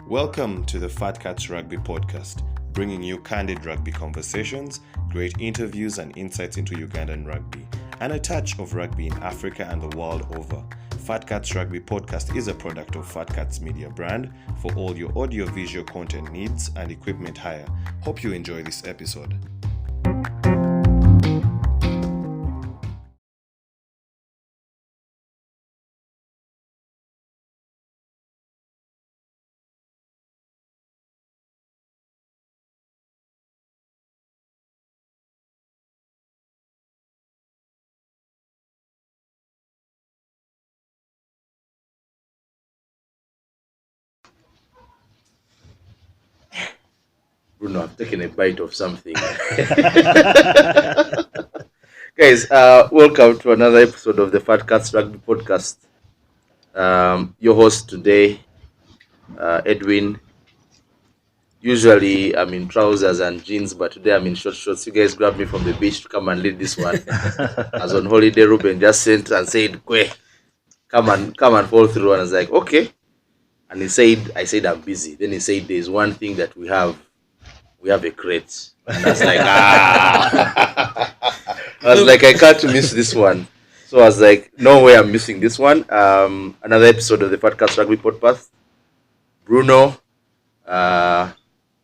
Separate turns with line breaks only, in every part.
Welcome to the Fat Cats Rugby podcast, bringing you candid rugby conversations, great interviews and insights into Ugandan rugby, and a touch of rugby in Africa and the world over. Fat Cats Rugby podcast is a product of Fat Cats Media brand for all your audio-visual content needs and equipment hire. Hope you enjoy this episode.
Bruno, I've taken a bite of something. Guys, welcome to another episode of the Fat Cats Rugby podcast. Your host today, Edwin. Usually I'm in trousers and jeans, but today I'm in short shorts. You guys grabbed me from the beach to come and lead this one. I was on holiday. Ruben just sent and said, "Kwe, come and fall through." And I was like, "Okay." And I said I'm busy. Then he said, "There's one thing that we have a crate." And I was like, I can't miss this one. So I was like, no way I'm missing this one. Another episode of the Fat Cats Rugby podcast. Bruno,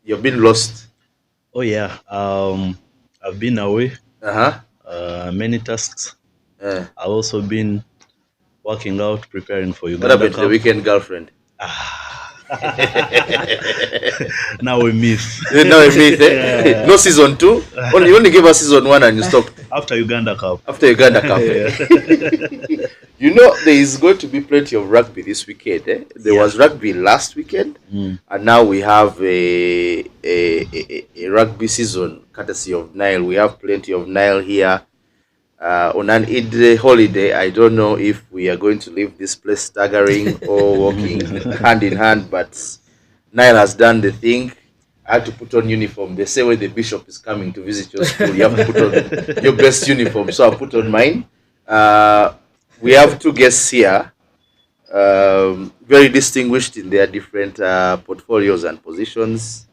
you've been lost.
Oh yeah, I've been away. Many tasks. I've also been working out, preparing for Uganda.
What happened to the weekend girlfriend?
Now we miss.
Yeah. No season 2. You only gave us season 1 and you stopped.
After Uganda Cup.
Yeah. You know, there is going to be plenty of rugby this weekend. There was rugby last weekend, and now we have a rugby season courtesy of Nile. We have plenty of Nile here. On an Eid holiday, I don't know if we are going to leave this place staggering or walking hand in hand, but Nile has done the thing. I had to put on uniform. They say when the bishop is coming to visit your school, you have to put on your best uniform. So I put on mine. We have 2 guests here, very distinguished in their different portfolios and positions.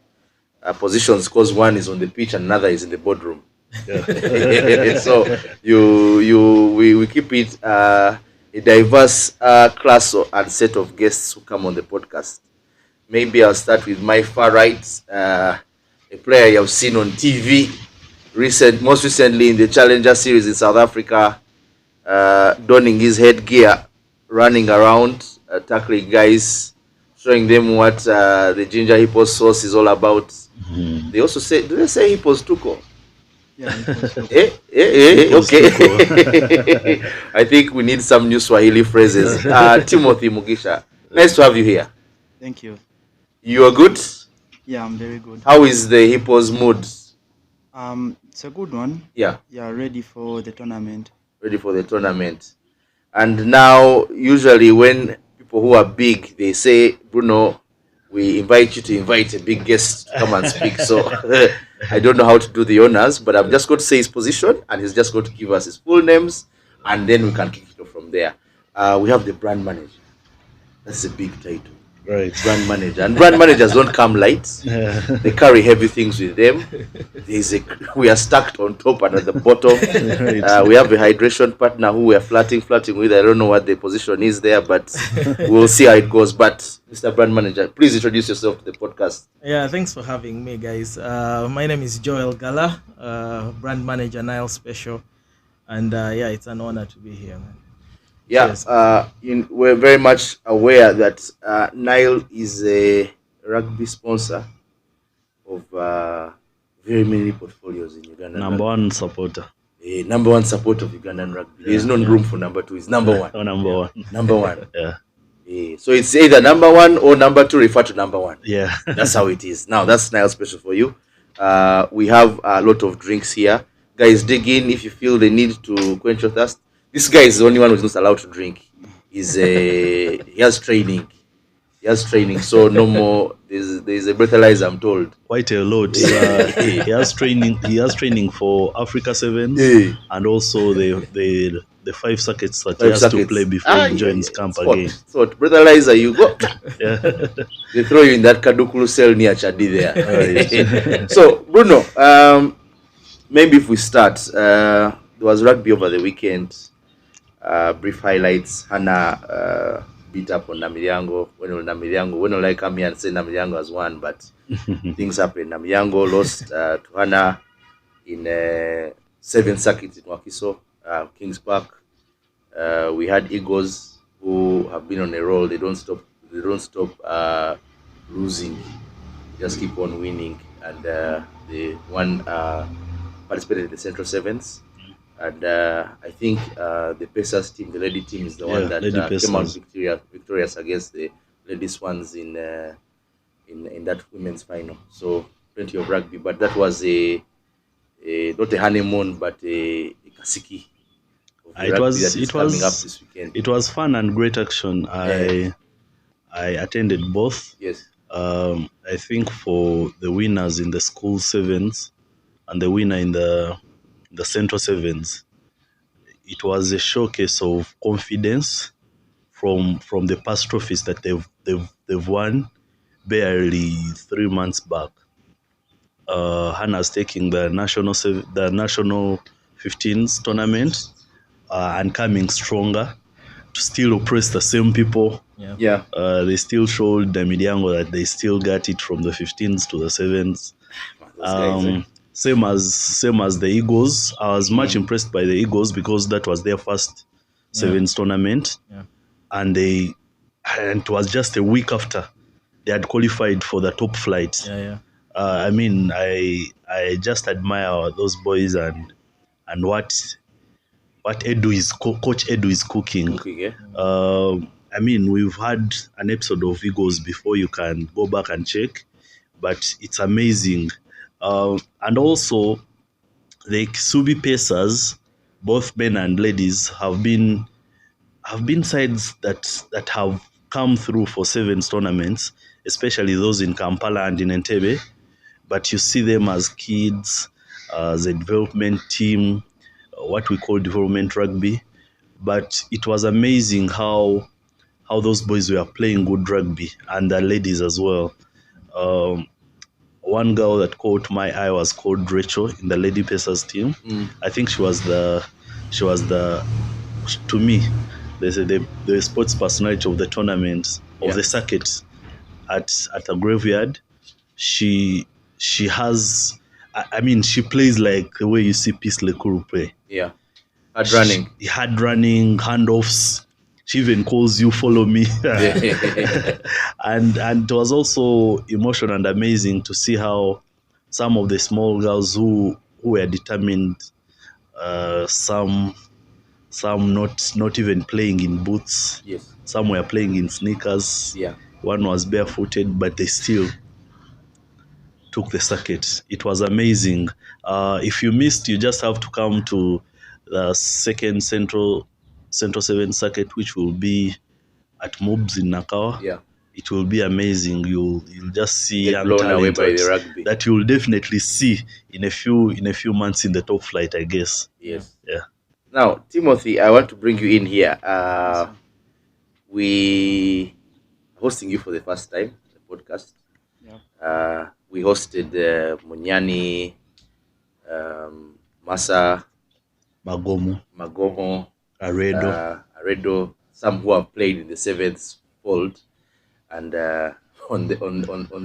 Positions because one is on the pitch and another is in the boardroom. Yeah. So we keep it a diverse class and set of guests who come on the podcast. Maybe I'll start with my far right, a player you have seen on TV, most recently in the Challenger series in South Africa, donning his headgear, running around, tackling guys, showing them what the Jinja Hippos sauce is all about. Mm-hmm. They also say, do they say Hippos Tuko?
Yeah,
okay. I think we need some new Swahili phrases. Timothy Mugisha, nice to have you here.
Thank you.
You are good?
Yeah, I'm very good.
How is the Hippos' mood?
It's a good one.
Yeah.
Yeah, ready for the tournament.
Ready for the tournament. And now, usually when people who are big, they say, Bruno, we invite you to invite a big guest to come and speak. So I don't know how to do the honors, but I'm just going to say his position and he's just going to give us his full names and then we can kick it off from there. We have the brand manager. That's a big title.
Right.
Brand manager. And brand managers don't come light. They carry heavy things with them. We are stacked on top and at the bottom. We have a hydration partner who we are flirting with. I don't know what the position is there, but we'll see how it goes. But Mr. Brand Manager, please introduce yourself to the podcast.
Yeah, thanks for having me, guys. My name is Galla, Brand Manager Nile Special. And it's an honor to be here, man.
Yeah, we're very much aware that Nile is a rugby sponsor of very many portfolios in Uganda.
Number one supporter.
Number one supporter of Ugandan rugby. There is no room for number 2. It's number 1.
Oh, number one.
Number 1.
Yeah.
So it's either number 1 or number 2 refer to number 1.
Yeah.
That's how it is. Now, that's Nile Special for you. We have a lot of drinks here. Guys, dig in if you feel the need to quench your thirst. This guy is the only one who's not allowed to drink. He has training. So no more. There's a breathalyzer, I'm told.
Quite a lot. He has training for Africa 7 and also the the 5 circuits that he has to play before he joins camp again.
So, Brother Liza, you go.
Yeah.
They throw you in that Kadukulu cell near Chadi there. So, Bruno, maybe if we start, there was rugby over the weekend. Brief highlights. Hannah beat up on Namilyango. When I come here and say Namilyango has won, but things happened. Namilyango lost to Hannah in 7th circuit in Wakiso, Kings Park. We had Eagles who have been on a roll. They don't stop losing. Just keep on winning, and they won. Participated in the Central Sevens, and I think the Pacers team, the lady team, is the one that came out victorious against the ladies ones in that women's final. So plenty of rugby, but that was not a honeymoon, but a kasiki.
It was fun and great action. I attended both.
Yes.
I think for the winners in the school sevens and the winner in the Central Sevens, it was a showcase of confidence from the past trophies that they've won barely 3 months back. Hannah's taking the national 15s tournament and coming stronger to still oppress the same people.
Yeah.
They still showed the Namilyango that they still got it from the 15s to the 7s. Same as the Eagles. I was much impressed by the Eagles because that was their first sevens tournament, and it was just a week after they had qualified for the top flight. I mean, I just admire those boys and what Coach Edu is cooking. I mean, we've had an episode of Eagles before. You can go back and check, but it's amazing. And also, the Kisubi Pacers, both men and ladies, have been sides that have come through for sevens tournaments, especially those in Kampala and in Entebbe. But you see them as kids, as a development team, what we call development rugby. But it was amazing how those boys were playing good rugby, and the ladies as well. One girl that caught my eye was called Rachel in the Lady Pacers team. I think she was the to me, the sports personality of the tournament, of the circuit at a graveyard. She has, I mean, she plays like the way you see Peace Lekuru play.
Yeah. Hard running, handoffs. She even calls you, follow me. And it was also emotional and amazing to see how some of the small girls who were determined, some not even playing in boots. Yes.
Some were playing in sneakers.
Yeah.
One was barefooted, but they still took the circuit. It was amazing. If you missed, you just have to come to the second Central 7 circuit, which will be at Mobs in Nakawa.
Yeah.
It will be amazing. You'll just see
Get blown away by the rugby.
that you'll definitely see in a few months in the top flight, I guess.
Yes.
Yeah.
Now, Timothy, I want to bring you in here. We are hosting you for the first time, the podcast.
Yeah.
We hosted Munyani, Masa, Magomo, Aredo, some who have played in the seventh fold, and on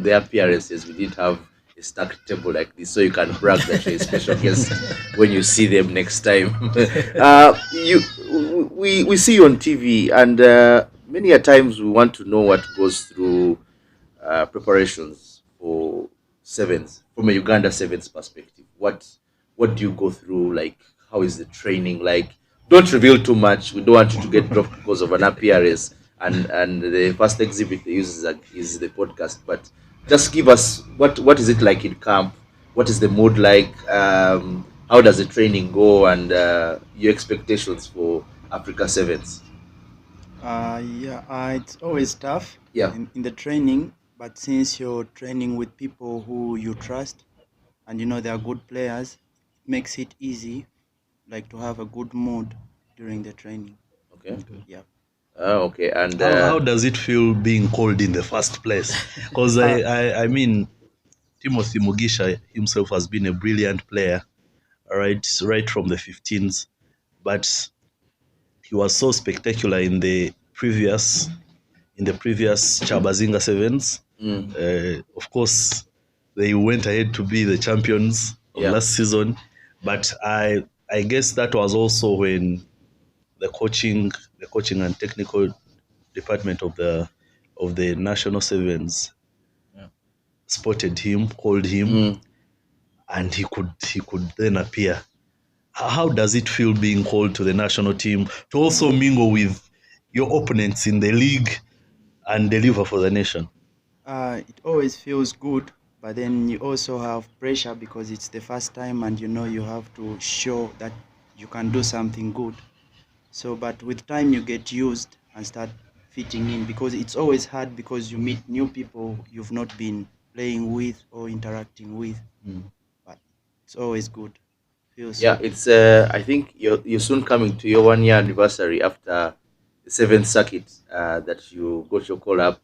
their appearances, we didn't have a stacked table like this, so you can brag that you're a special guest when you see them next time. We see you on TV, and many a times we want to know what goes through preparations for sevens from a Uganda sevens perspective. What do you go through? Like, how is the training like? Don't reveal too much. We don't want you to get dropped because of an appearance. And the first exhibit they use is the podcast. But just give us what is it like in camp? What is the mood like? How does the training go? And your expectations for Africa Sevens?
It's always tough in the training. But since you're training with people who you trust and you know they are good players, it makes it easy, like to have a good mood during the training.
Okay.
Yeah.
Okay. And
how does it feel being called in the first place? Because I mean, Timothy Mugisha himself has been a brilliant player, right from the 15s, but he was so spectacular in the previous Chabazinga Sevens. Of course, they went ahead to be the champions of last season, but I guess that was also when the coaching and technical department of the national sevens spotted him, called him, and he could then appear. How does it feel being called to the national team to also mingle with your opponents in the league and deliver for the nation?
It always feels good, but then you also have pressure because it's the first time and you have to show that you can do something good. So, but with time you get used and start fitting in, because it's always hard because you meet new people you've not been playing with or interacting with. But it's always good. Feels
it's I think you're soon coming to your 1 year anniversary after the 7th circuit that you got your call up,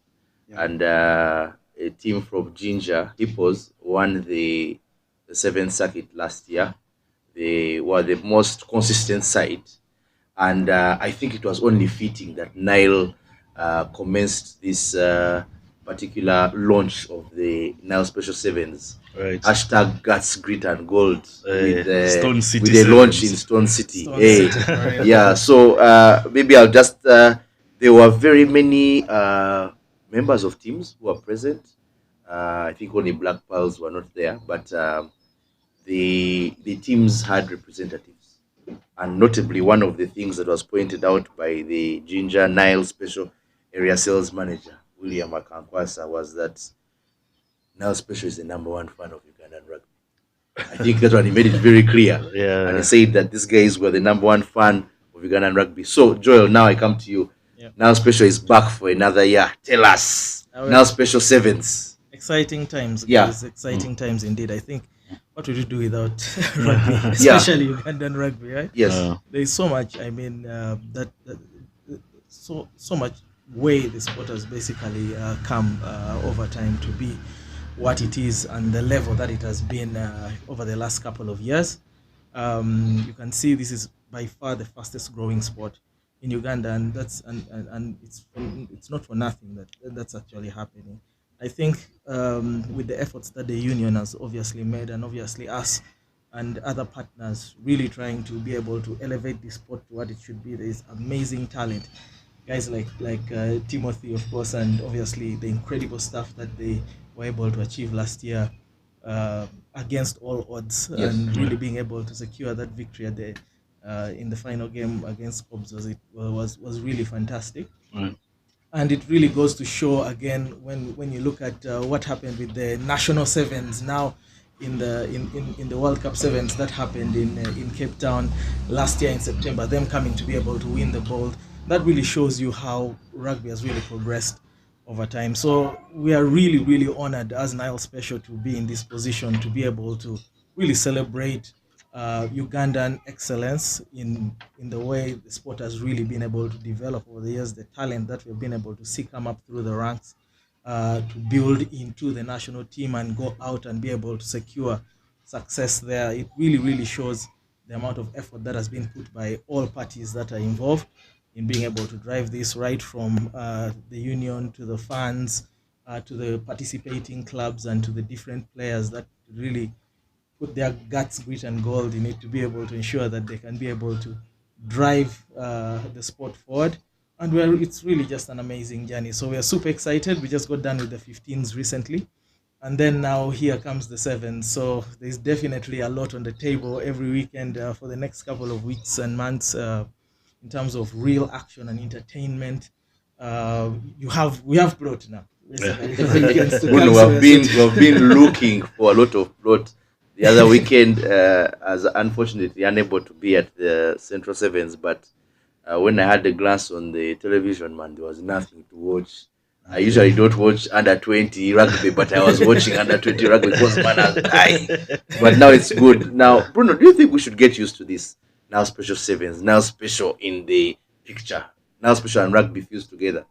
and a team from Jinja Hippos won the 7th circuit last year. They were the most consistent side, and I think it was only fitting that Nile commenced this particular launch of the Nile Special Sevens.
Right.
Hashtag Guts, Grit and Gold with
Stone City
with the launch in
Sevens.
Stone City.
City.
Yeah, so maybe I'll just there were very many members of teams who were present. I think only Black Pearls were not there, but the teams had representatives. And notably, one of the things that was pointed out by the Jinja Nile Special Area Sales Manager, William Akankwasa, was that Nile Special is the #1 fan of Ugandan rugby. I think that one he made it very clear.
Yeah.
And he said that these guys were the #1 fan of Ugandan rugby. So, Joel, now I come to you. Nile Special is back for another year. Tell us. Nile Special Sevens.
Exciting times.
Yeah.
Guys, exciting times indeed. I think what would you do without rugby, especially Ugandan rugby, right?
Yes.
There is so much. I mean, so much way the sport has basically come over time to be what it is and the level that it has been over the last couple of years. You can see this is by far the fastest growing sport in Uganda, and it's not for nothing that's actually happening. I think with the efforts that the union has obviously made, and obviously us and other partners really trying to be able to elevate the sport to what it should be, there is amazing talent. Guys like Timothy, of course, and obviously the incredible stuff that they were able to achieve last year against all odds, and really being able to secure that victory at the in the final game against Cobbs was really fantastic. And it really goes to show again when you look at what happened with the national sevens now in the World Cup sevens that happened in Cape Town last year in September, them coming to be able to win the gold. That really shows you how rugby has really progressed over time. So we are really, really honored as Nile Special to be in this position, to be able to really celebrate Ugandan excellence in the way the sport has really been able to develop over the years, the talent that we've been able to see come up through the ranks, to build into the national team and go out and be able to secure success there. It really, really shows the amount of effort that has been put by all parties that are involved in being able to drive this, right from the union to the fans, to the participating clubs, and to the different players that really put their guts, grit and gold in it to be able to ensure that they can be able to drive the sport forward. And it's really just an amazing journey. So we are super excited. We just got done with the 15s recently. And then now here comes the 7s. So there's definitely a lot on the table every weekend for the next couple of weeks and months in terms of real action and entertainment. We have plot now.
Bruno, we've been looking for a lot of plot. The other weekend, as unfortunately unable to be at the Central Sevens, but when I had a glance on the television, man, there was nothing to watch. I usually don't watch under 20 rugby, but I was watching under 20 rugby because man has died. But now it's good. Now, Bruno, do you think we should get used to this Nile Special Sevens, Nile Special in the picture? Nile Special and rugby fused together.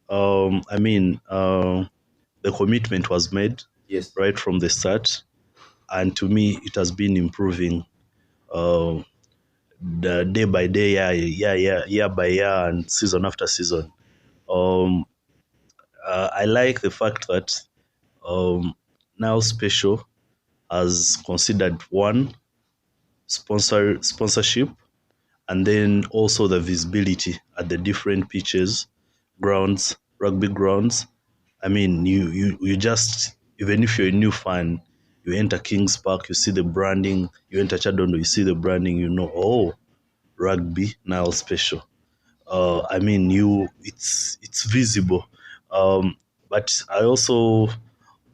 I mean, the commitment was made
Yes.
right from the start, and to me, it has been improving the day by day, year by year, and season after season. I like the fact that Now Special has considered one sponsorship, and then also the visibility at the different pitches, grounds, rugby grounds. I mean, you just, even if you're a new fan, you enter Kings Park, you see the branding. You enter Chadondo, you see the branding. You know, oh, Rugby Nile Special. I mean, it's visible. But I also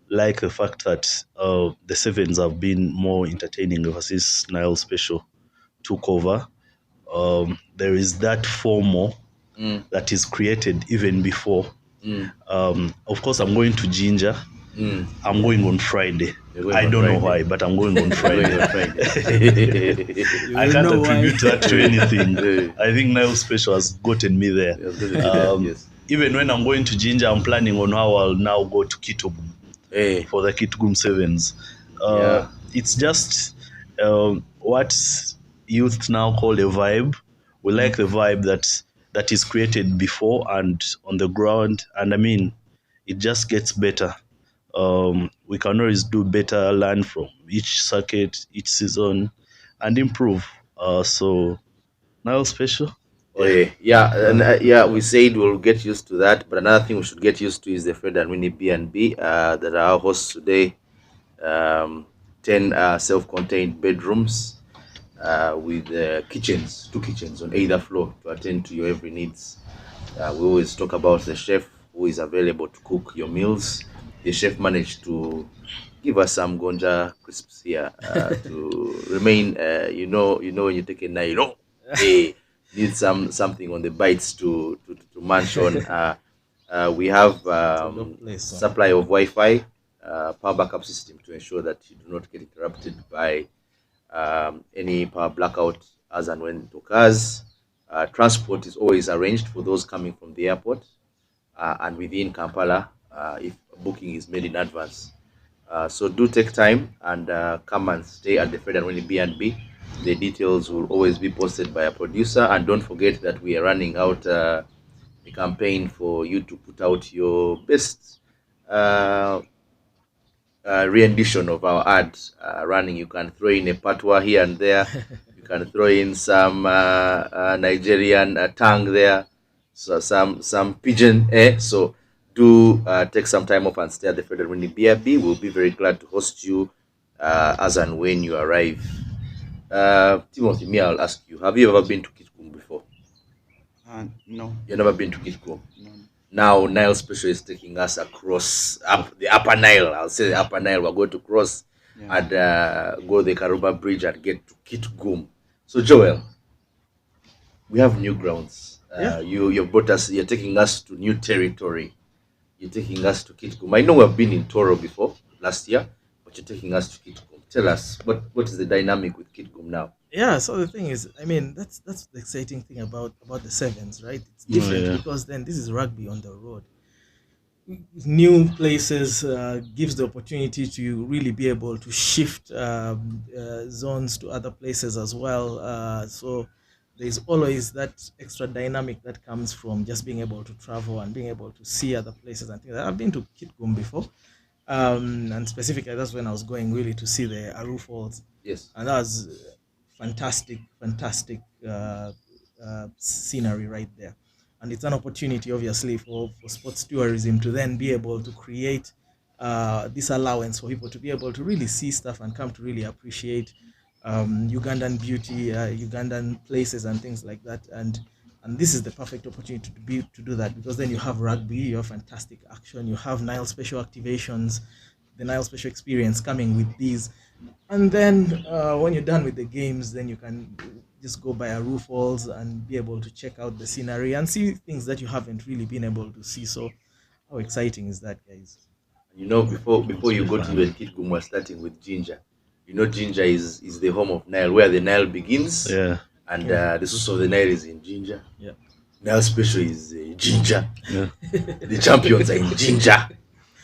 like the fact that the Sevens have been more entertaining ever since Nile Special took over. There is that FOMO that is created even before. Of course, I'm going to Jinja. I'm going on Friday. I don't know why, but I'm going on Friday. I can't attribute that to anything. I think Nile Special has gotten me there.
Yes.
Even when I'm going to Jinja, I'm planning on how I'll now go to Kitgum for the Kitgum Sevens. It's just what youth now call a vibe. We like the vibe that is created before and on the ground, and I mean, it just gets better. We can always do better, learn from each circuit, each season, and improve. So Nile Special.
We said we'll get used to that, but another thing we should get used to is the Fred and Winnie B&B that are our hosts today. 10 self-contained bedrooms with kitchens, 2 kitchens on either floor to attend to your every needs. We always talk about the chef who is available to cook your meals. The chef managed to give us some gonja crisps here to remain, when you take a night, need something on the bites to munch on. We have supply of Wi-Fi, power backup system to ensure that you do not get interrupted by any power blackout as and when it occurs. Transport is always arranged for those coming from the airport and within Kampala if booking is made in advance. So do take time and come and stay at the Fred and Winnie B&B. The details will always be posted by a producer, and don't forget that we are running out a campaign for you to put out your best rendition of our ads running. You can throw in a patois here and there. You can throw in some Nigerian tongue there, so some pidgin. So do take some time off and stay at the Fred and Winnie B&B. We'll be very glad to host you as and when you arrive. Timothy, I'll ask you, have you ever been to Kitgum before?
No.
You've never been to Kitgum?
No.
Now Nile Special is taking us across the Upper Nile. I'll say the Upper Nile. We're going to cross and go the Karuba Bridge and get to Kitgum. So Joel, we have new grounds. You've brought us. You're taking us to new territory. You're taking us to Kitgum. I know we've been in Toro before last year, but you're taking us to Kitgum. Tell us what is the dynamic with Kitgum now?
Yeah, so the thing is, I mean, that's the exciting thing about the Sevens, right? It's different because then this is rugby on the road. New places gives the opportunity to really be able to shift zones to other places as well. So there's always that extra dynamic that comes from just being able to travel and being able to see other places and things. I've been to Kitgum before. And specifically, that's when I was going really to see the Aru Falls.
Yes.
And that was fantastic scenery right there. And it's an opportunity, obviously, for sports tourism to then be able to create this allowance for people to be able to really see stuff and come to really appreciate Ugandan beauty, Ugandan places and things like that. And this is the perfect opportunity to do that, because then you have rugby, you have fantastic action, you have Nile Special activations, the Nile Special experience coming with these. And then when you're done with the games, then you can just go by Aru Falls and be able to check out the scenery and see things that you haven't really been able to see. So how exciting is that, guys?
Before you go to even Kitgum, we're starting with Jinja. Jinja is the home of Nile, where the Nile begins and the source of the Nile is in Jinja.
Yeah.
Nile Special is Jinja.
Yeah.
The champions are in Jinja.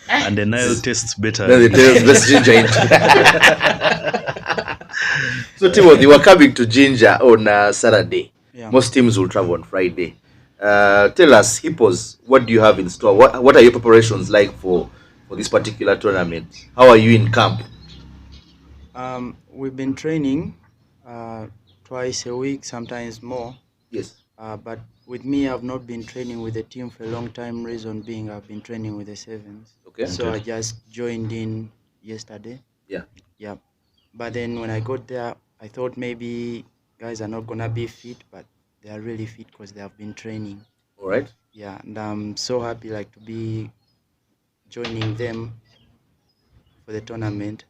And the Nile tastes better.
No, the best Jinja in So Timothy, we're coming to Jinja on Saturday.
Yeah.
Most teams will travel on Friday. Tell us, Hippos, what do you have in store? What are your preparations like for this particular tournament? How are you in camp?
We've been training twice a week, sometimes more.
Yes.
But with me, I've not been training with the team for a long time. Reason being, I've been training with the sevens.
Okay.
So I just joined in yesterday.
Yeah.
Yeah. But then when I got there, I thought maybe guys are not gonna be fit, but they are really fit because they have been training.
All right.
Yeah, and I'm so happy to be joining them for the tournament,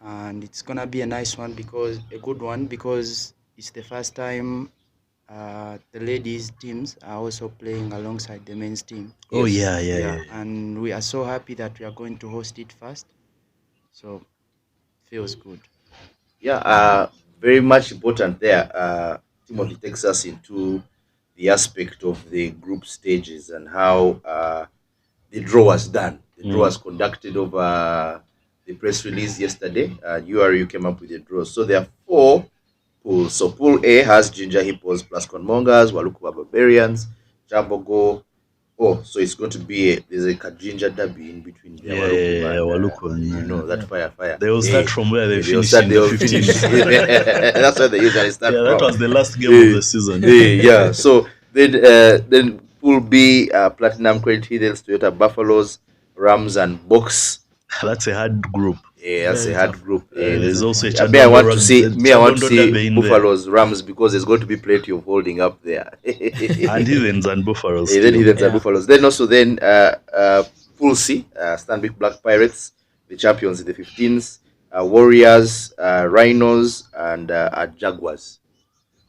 and it's gonna be a nice one, because it's the first time the ladies teams are also playing alongside the men's team.
Oh,
Yes.
yeah.
And we are so happy that we are going to host it first, so feels good.
Yeah, very much important there. Timothy takes us into the aspect of the group stages and how the draw was done. The draw was conducted over the press release yesterday. URU came up with a draw. So there are 4 pools. So Pool A has Jinja Hippos plus Conmongers, Walukuba Barbarians, Jambogo. Oh, so it's going to be there's a Kajinja derby in between there.
Waluku and,
you know that fire.
They will start from where they
They'll
finished
start,
in
they'll
the 15th.
finish. That's where they usually start.
Yeah, that
from.
was the last game of the season.
Yeah. So then Pool B, Platinum Credit Heathens, Toyota Buffaloes, Rams, and Box.
That's a hard group.
Yeah, that's
Very
a hard
tough.
group.
There's also a
I want to see
Chadondo derby in there.
Buffaloes, Rams, because there's going to be plenty of holding up there.
And Heathens and Buffaloes.
Yeah, then
too.
Heathens and Buffaloes. Then also Pool C, Stanbic Black Pirates, the champions in the 15s, Warriors, Rhinos, and Jaguars.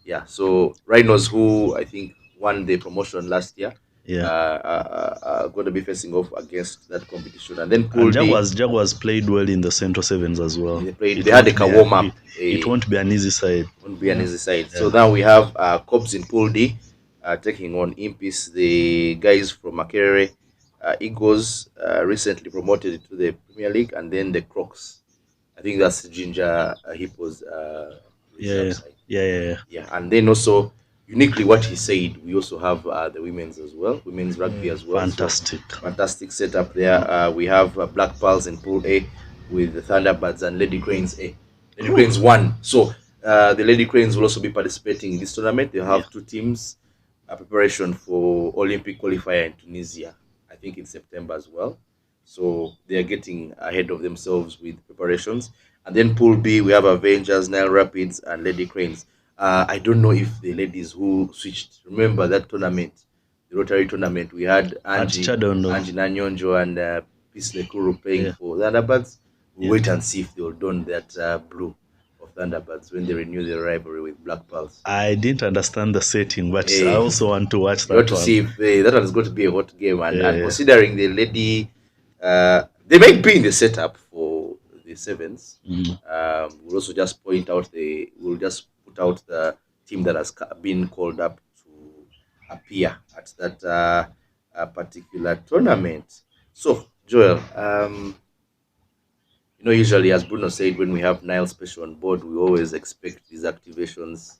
Yeah, so Rhinos, who I think won the promotion last year, are going to be facing off against that competition. And then Pool
And
D,
Jaguars played well in the Central Sevens as well.
they had like a warm up.
It won't be an easy side.
Won't be an easy side. So now we have Cops in Pool D taking on Impis, the guys from Makerere. Eagles recently promoted to the Premier League, and then the Crocs. I think that's Jinja Hippos.
Yeah.
Yeah, and then also uniquely what he said, we also have the women's as well, women's rugby as well.
Fantastic.
So, fantastic setup there. We have Black Pearls in Pool A with the Thunderbirds and Lady Cranes A. Lady Cranes won. So the Lady Cranes will also be participating in this tournament. They have 2 teams preparation for Olympic qualifier in Tunisia, I think in September as well. So they are getting ahead of themselves with preparations. And then Pool B, we have Avengers, Nile Rapids, and Lady Cranes. I don't know if the ladies who switched, remember that tournament, the Rotary tournament, we had Angie Nanyonjo and Peace Lekuru playing for Thunderbirds. We'll wait and see if they'll don that blue of Thunderbirds when they renew their rivalry with Black Pearls.
I didn't understand the setting, but I also want to watch that
one. To see if that one is going to be a hot game. And considering the lady, they might be in the setup for the sevens. We'll also just point out we'll just put out the team that has been called up to appear at that particular tournament. So, Joel, usually, as Bruno said, when we have Nile Special on board, we always expect these activations.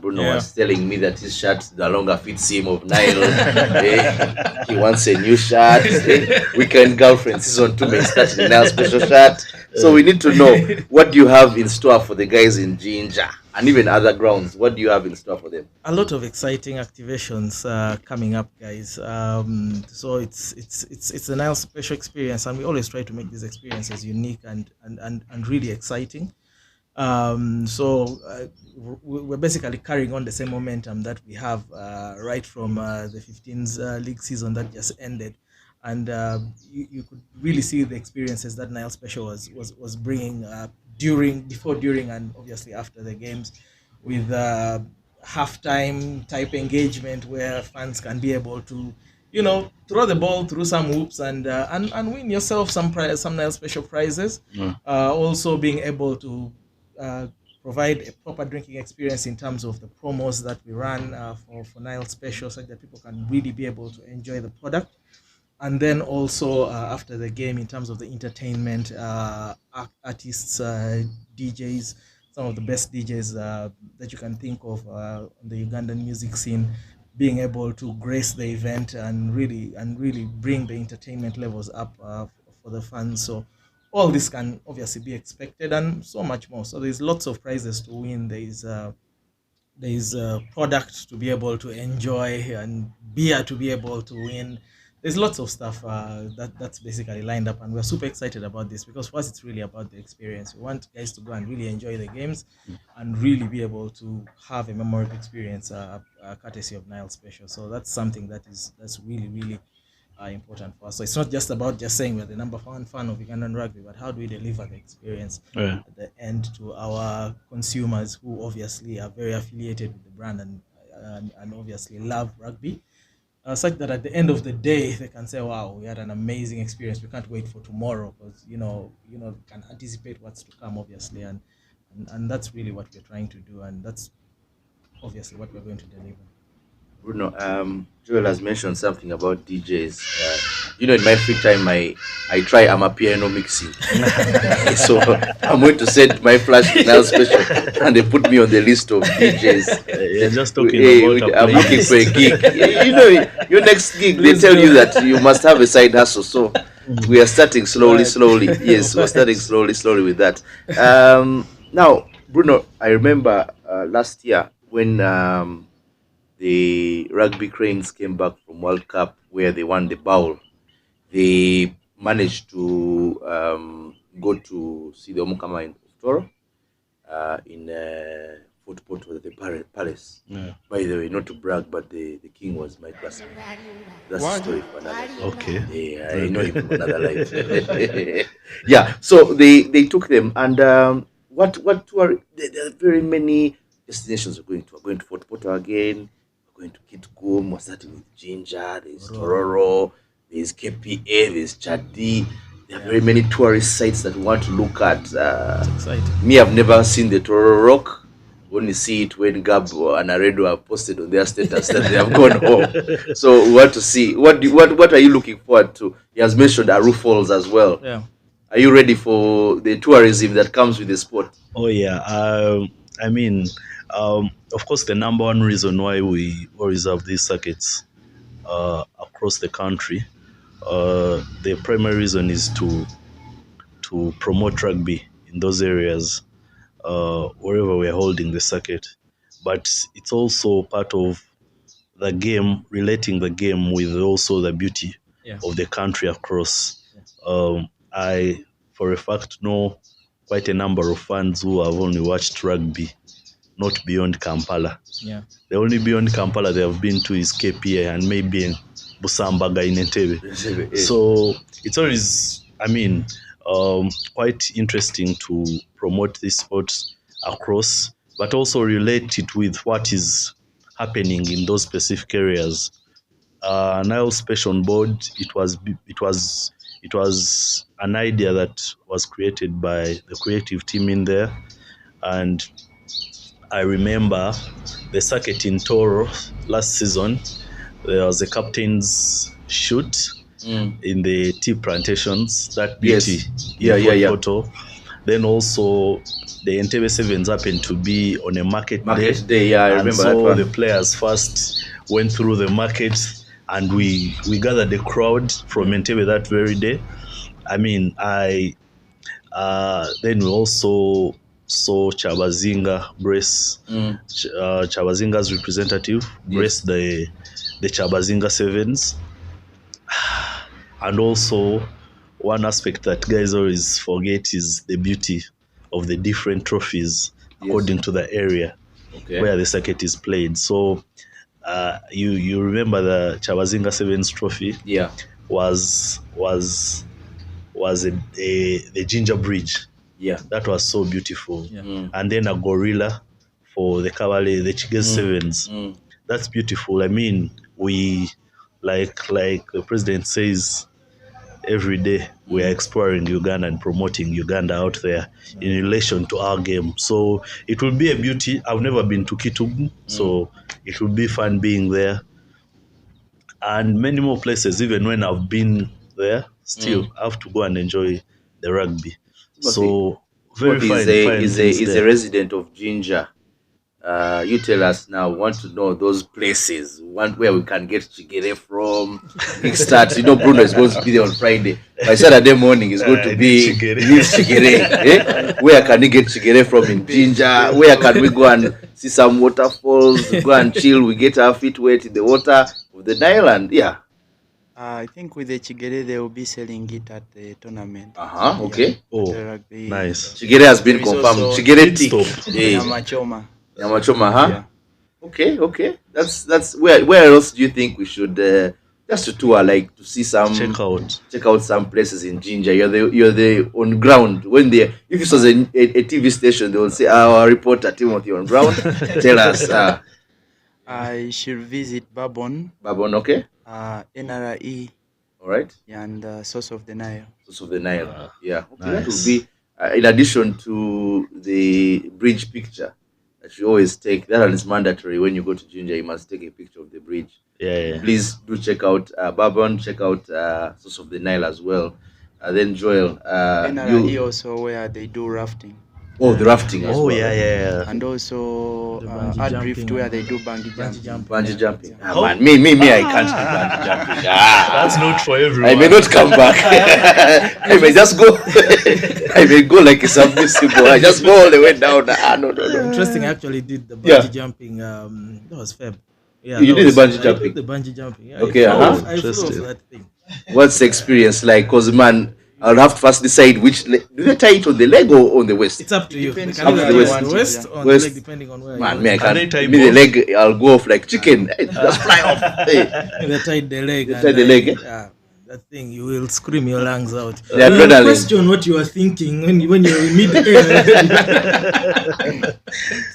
Bruno was telling me that his shirt no longer fits him of Nile. He wants a new shirt. Weekend Girlfriend season 2 may start the Nile Special shirt. So we need to know, what do you have in store for the guys in Jinja and even other grounds? What do you have in store for them?
A lot of exciting activations coming up, guys. So it's a Nile Special experience, and we always try to make these experiences unique and really exciting. So we're basically carrying on the same momentum that we have right from the 15s league season that just ended, and you could really see the experiences that Nile Special was bringing before, during, and obviously after the games, with halftime type engagement where fans can be able to throw the ball through some hoops and win yourself some Nile Special prizes. Also being able to provide a proper drinking experience in terms of the promos that we run for Nile Special, so that people can really be able to enjoy the product. And then also after the game, in terms of the entertainment, artists, DJs, some of the best DJs that you can think of on the Ugandan music scene, being able to grace the event and really bring the entertainment levels up for the fans. So all this can obviously be expected, and so much more. So there's lots of prizes to win. There's product to be able to enjoy and beer to be able to win. There's lots of stuff that's basically lined up, and we're super excited about this, because for us it's really about the experience. We want guys to go and really enjoy the games and really be able to have a memorable experience courtesy of Nile Special. So that's something that's really important for us. So it's not just about just saying we're the number one fan of Ugandan rugby, but how do we deliver the experience at the end to our consumers, who obviously are very affiliated with the brand and obviously love rugby, such that at the end of the day they can say, wow, we had an amazing experience, we can't wait for tomorrow, because can anticipate what's to come, obviously, and that's really what we're trying to do, and that's obviously what we're going to deliver.
Bruno, Joel has mentioned something about DJs. In my free time, I try amapiano mixing. So I'm going to send my flash to Nile Special, and they put me on the list of DJs.
You're just talking about
I'm looking for a gig. Your next gig, they tell you that you must have a side hustle. So we are starting slowly. Yes, we're starting slowly with that. Now, Bruno, I remember last year when the Rugby Cranes came back from World Cup, where they won the bowl. They managed to go to see the Omukama in Toro in Fort Porto, the palace. Yeah. By the way, not to brag, but the king was my classmate. That's a story for another.
Okay.
Yeah, I know him from another life. Yeah, so they took them, and what tour? There are very many destinations we're going to Fort Porto again. Going to Kitgum, we're starting with Jinja, there's Tororo, there's KPA, there's Chadi. There are very many tourist sites that we want to look at. Me, I've never seen the Tororo Rock. Only see it when Gab and Aredo have posted on their status that they have gone home. So we want to see what are you looking forward to? He has mentioned Aru Falls as well.
Yeah.
Are you ready for the tourism that comes with the sport?
Oh yeah. Of course, the number one reason why we reserve these circuits across the country, the primary reason is to promote rugby in those areas wherever we're holding the circuit. But it's also part of the game, relating the game with also the beauty of the country across. I, for a fact, know quite a number of fans who have only watched rugby not beyond Kampala.
Yeah.
The only beyond Kampala they have been to is KPA and maybe in Busambaga in Entebbe. So it's always, quite interesting to promote this sport across, but also relate it with what is happening in those specific areas. Nile Special on board, it was an idea that was created by the creative team in there, and I remember the circuit in Toro last season. There was a captain's shoot in the tea plantations. That beauty, photo. Then also the Entebbe Sevens happened to be on a market day.
Yeah, I remember
so
that one.
The players first went through the market, and we gathered the crowd from Entebbe that very day. Then we also saw Chabazinga brace, Chabazinga's representative brace the Chabazinga Sevens. And also, one aspect that guys always forget is the beauty of the different trophies according to the area where the circuit is played. So you remember the Chabazinga Sevens trophy?
Yeah,
was the Jinja Bridge.
Yeah,
that was so beautiful. And then a gorilla for the Kavale, the Chigez Sevens. That's beautiful. We like the president says, every day we are exploring Uganda and promoting Uganda out there in relation to our game. So it will be a beauty. I've never been to Kitugu, so it will be fun being there. And many more places, even when I've been there, still I have to go and enjoy the rugby. So very fine
is a resident of Jinja. You tell us now. We want to know those places. Where we can get chigere from. Big start. Bruno is going to be there on Friday. By Saturday morning, it's going to be chigere. Where can we get chigere from in Jinja? Where can we go and see some waterfalls? Go and chill. We get our feet wet in the water of the Nile, and
I think with the chigere, they will be selling it at the tournament.
Okay.
Nice.
Chigere has been confirmed. Chigere tea.
Nyamachoma.
Nyamachoma, huh? Yeah. Okay. That's where else do you think we should just to tour, like to see some check out some places in Jinja? You're the on ground. If this was a TV station, they will say our reporter Timothy on ground. Tell us.
I should visit Babon.
Babon, okay.
NRE.
All right.
And Source of the Nile.
Source of the Nile. Yeah. Okay.
Nice.
That will be in addition to the bridge picture that you always take. That is mandatory when you go to Jinja. You must take a picture of the bridge.
Yeah.
Please do check out Babon. Check out Source of the Nile as well. Then Joel.
NRE also where they do rafting.
Oh, the rafting as well.
Yeah.
And also Adrift where they do bungee jumping.
Bungee jumping. Man, me, I can't do bungee jumping.
That's not for everyone.
I may not come back. I may just go. I may go like a submersible. I just go all the way down. No.
Interesting. I actually did the bungee jumping. That was Feb. Yeah,
you did the bungee jumping.
I did the bungee jumping. Yeah,
Okay.
I flew off that thing.
What's the experience like? Cause man, I'll have to first decide which do they tie it on the leg or on the waist?
It's up to you.
Depends
Can
on
either
the
tie it on the
waist.
waist or on
Waist.
the leg, depending on where.
Man,
you
me, I
Can they
can't.
tie
Me, the
both?
leg, I'll go off like chicken. Just fly off. Hey.
They tied the leg.
They tied the leg, eh?
Yeah, that thing, you will scream your lungs out.
The adrenaline.
Question what you are thinking when you're in mid-air.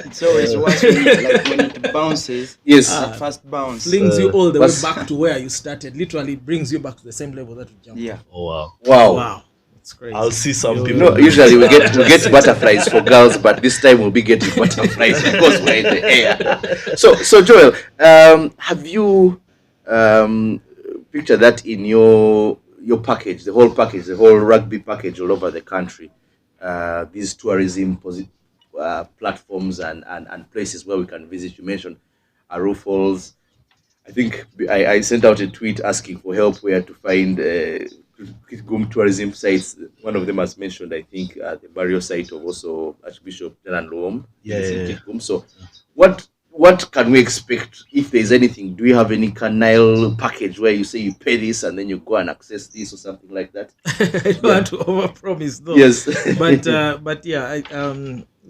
It's always worse when it bounces.
Yes.
The first bounce.
Flings you all the way
What's-
back to where you started. Literally brings you back to the same level that you jumped.
Yeah.
Oh wow.
Wow.
Wow. It's crazy.
I'll see some
You-
people.
Usually we get butterflies for girls, but this time we'll be getting butterflies because we're in the air. So Joel, have you picture that in your package, the whole rugby package all over the country? These tourism platforms and places where we can visit. You mentioned Aru Falls. I think I sent out a tweet asking for help where to find tourism sites. One of them has mentioned, I think, the burial site of also Archbishop Janan Loom.
Yeah.
So, what can we expect if there's anything? Do you have any Nile package where you say you pay this and then you go and access this or something like that?
I don't want to overpromise though.
Yes.
but yeah,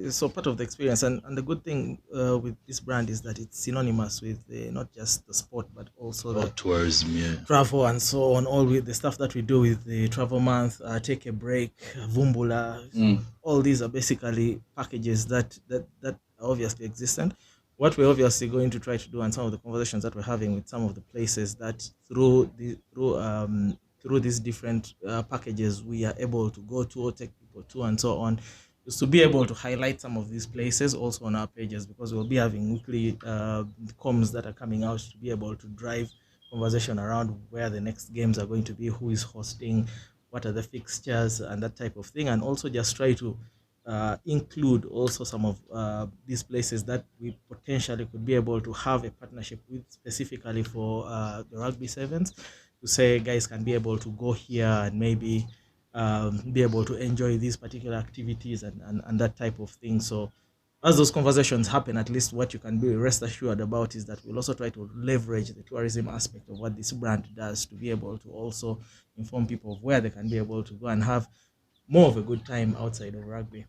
so part of the experience and the good thing with this brand is that it's synonymous with not just the sport but also the
Tourism, yeah.
travel and so on, all with the stuff that we do with the travel month, take a break, Vumbula, all these are basically packages that are obviously existent. What we're obviously going to try to do, and some of the conversations that we're having with some of the places, that through these different packages we are able to go to or take people to and so on, is to be able to highlight some of these places also on our pages, because we'll be having weekly comms that are coming out to be able to drive conversation around where the next games are going to be, who is hosting, what are the fixtures and that type of thing, and also just try to include also some of these places that we potentially could be able to have a partnership with specifically for the rugby sevens, to say guys can be able to go here and maybe be able to enjoy these particular activities and that type of thing. So as those conversations happen, at least what you can be rest assured about is that we'll also try to leverage the tourism aspect of what this brand does to be able to also inform people of where they can be able to go and have more of a good time outside of rugby.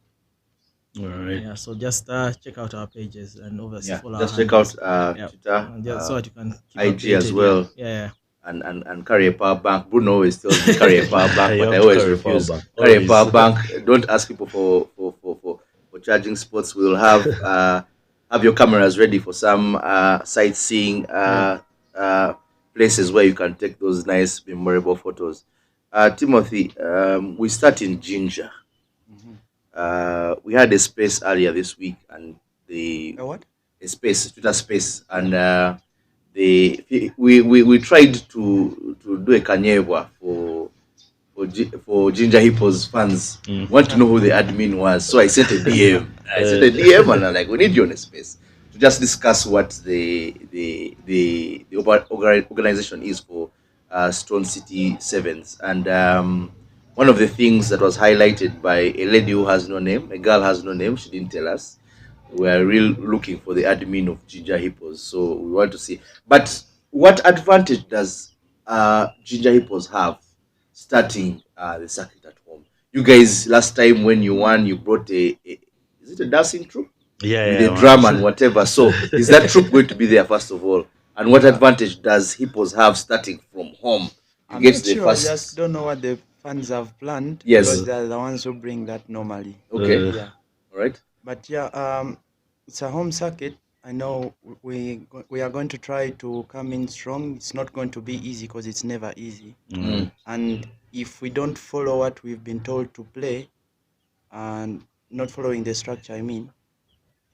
All right.
Yeah, so just check out our pages and obviously follow
just
our
check out
handles.
Twitter,
And just so that you can keep
IG
updated.
as well.
Yeah.
And carry a power bank. Bruno always tells me carry a power bank,
You
but I
have to
always
carry a power
refuse.
bank.
Carry a
Always.
power bank. Don't ask people for charging spots. We'll have your cameras ready for some sightseeing places where you can take those nice memorable photos. Timothy, we start in Jinja. We had a space earlier this week, and
A what?
a space, Twitter space, and we tried to do a kanyebwa for Jinja Hippos fans. Want to know who the admin was, so I sent a DM. And I'm like, we need you on a space to just discuss what the organization is for Stone City Sevens. And one of the things that was highlighted by a lady who has no name, a girl has no name, she didn't tell us. We are really looking for the admin of Jinja Hippos, so we want to see. But what advantage does Jinja Hippos have starting the circuit at home? You guys, last time when you won, you brought is it a dancing troupe? With a drum and whatever. So is that troupe going to be there first of all? And what advantage does Hippos have starting from home?
I'm not sure. I just don't know what the fans have planned.
Yes.
Because they're the ones who bring that normally.
Okay.
Yeah.
All right.
But yeah, it's a home circuit. I know we are going to try to come in strong. It's not going to be easy because it's never easy. And if we don't follow what we've been told to play, and not following the structure, it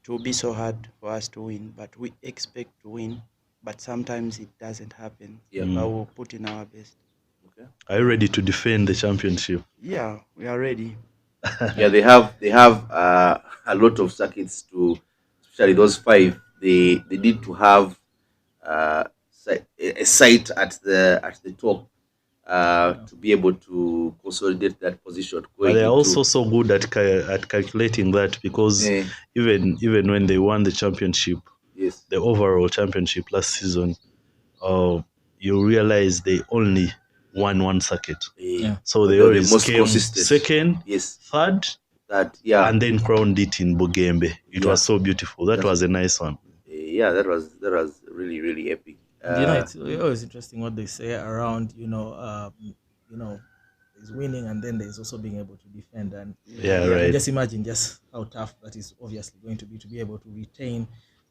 will be so hard for us to win. But we expect to win. But sometimes it doesn't happen.
Yeah.
But we'll put in our best.
Okay.
Are you ready to defend the championship?
Yeah, we are ready.
Yeah, they have a lot of circuits to, especially those 5. They need to have a site at the top to be able to consolidate that position.
But they're also so good at calculating that, because even when they won the championship,
yes,
the overall championship last season, you realize they only won one circuit. So they always came second, third, and then crowned it in Bugembe. It was so beautiful. That was a nice one.
Yeah, that was really, really epic.
It's always interesting what they say around, there's winning and then there's also being able to defend. And
right.
Just imagine just how tough that is obviously going to be able to retain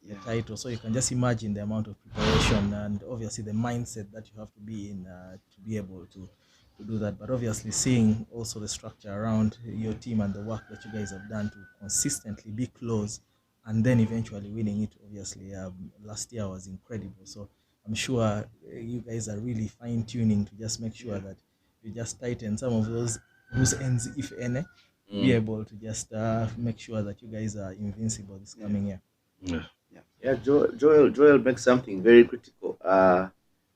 the title. So you can just imagine the amount of preparation and obviously the mindset that you have to be in to be able to do that. But obviously seeing also the structure around your team and the work that you guys have done to consistently be close and then eventually winning it, obviously last year was incredible. So I'm sure you guys are really fine-tuning to just make sure that you just tighten some of those loose ends, if any, be able to just make sure that you guys are invincible this coming year.
Yeah, Joel makes something very critical.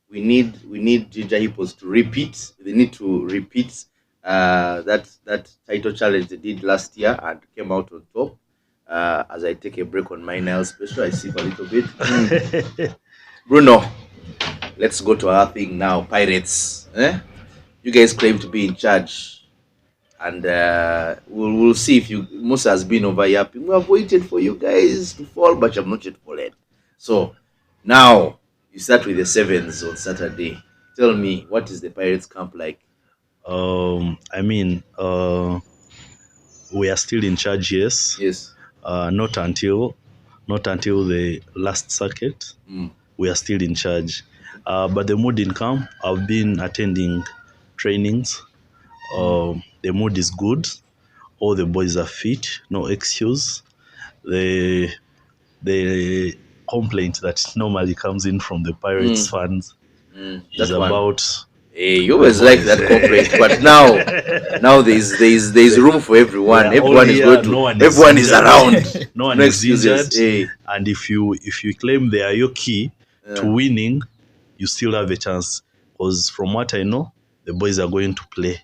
We need Jinja Hippos to repeat. They need to repeat that title challenge they did last year and came out on top. As I take a break on my Nile Special, I sip a little bit. Bruno, let's go to our thing now. Pirates. You guys claim to be in charge, and we'll see if Musa has been over yapping. We have waited for you guys to fall, but you have not yet fallen. So now you start with the Sevens on Saturday. Tell me, what is the Pirates camp like?
We are still in charge, yes.
Yes.
Not until the last circuit. We are still in charge. But the mood in camp, I've been attending trainings. The mood is good. All the boys are fit, no excuse. The complaint that normally comes in from the Pirates fans is about.
Hey, you always like that complaint, but now there's room for everyone. Everyone is going to. Everyone is around.
No one is injured. And if you claim they are your key to winning, you still have a chance. Because from what I know, the boys are going to play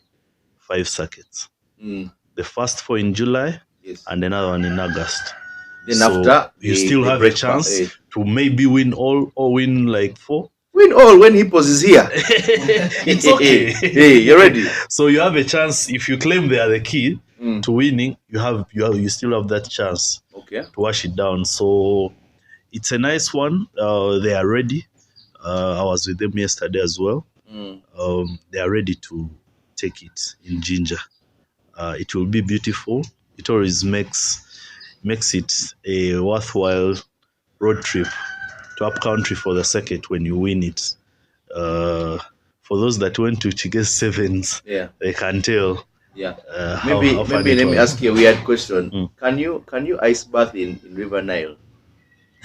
5 circuits. The first 4 in July, and another one in August.
Then so after
you still have a chance to maybe win all or win like 4.
Win all when Hippos is here.
It's okay.
Hey, you're ready.
So you have a chance. If you claim they are the key to winning, you still have that chance to wash it down. So it's a nice one. They are ready. I was with them yesterday as well. They are ready to take it in Jinja. It will be beautiful. It always makes it a worthwhile road trip to up country for the circuit when you win it for those that went to Chige's sevens, they can tell.
Yeah.
How fun
Maybe
it
let me
was.
ask you a weird question. Can you ice bath in River Nile?